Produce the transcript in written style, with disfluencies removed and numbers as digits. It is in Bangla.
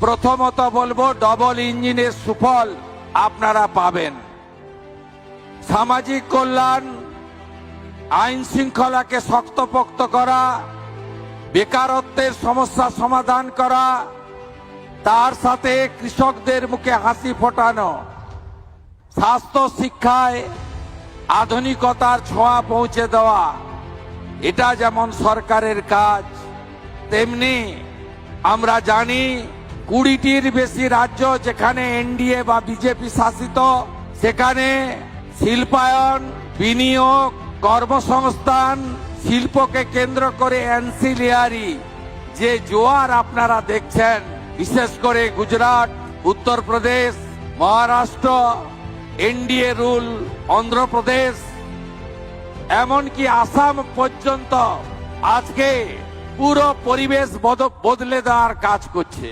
প্রথমত বলবো ডবল ইঞ্জিনের সুফল আপনারা পাবেন। সামাজিক কল্যাণ, আইন শৃঙ্খলাকে শক্তপোক্ত করা, বেকারত্বের সমস্যা সমাধান করা, তার সাথে কৃষকদের মুখে হাসি ফোটানো, স্বাস্থ্য শিক্ষায় আধুনিকতার ছোঁয়া পৌঁছে দেওয়া, এটা যেমন সরকারের কাজ, তেমনি আমরা জানি 20টির বেশি রাজ্য যেখানে এনডিএ বা বিজেপি শাসিত, সেখানে শিল্পায়ন, বিনিয়োগ, কর্মসংস্থান, শিল্পকে কেন্দ্র করে অ্যান্সিলিয়ারি যে জোয়ার আপনারা দেখছেন, বিশেষ করে গুজরাট, উত্তরপ্রদেশ, মহারাষ্ট্র, এনডিএ রুল, অন্ধ্রপ্রদেশ, এমনকি আসাম পর্যন্ত আজকে পুরো পরিবেশ বদলে দেওয়ার কাজ করছে।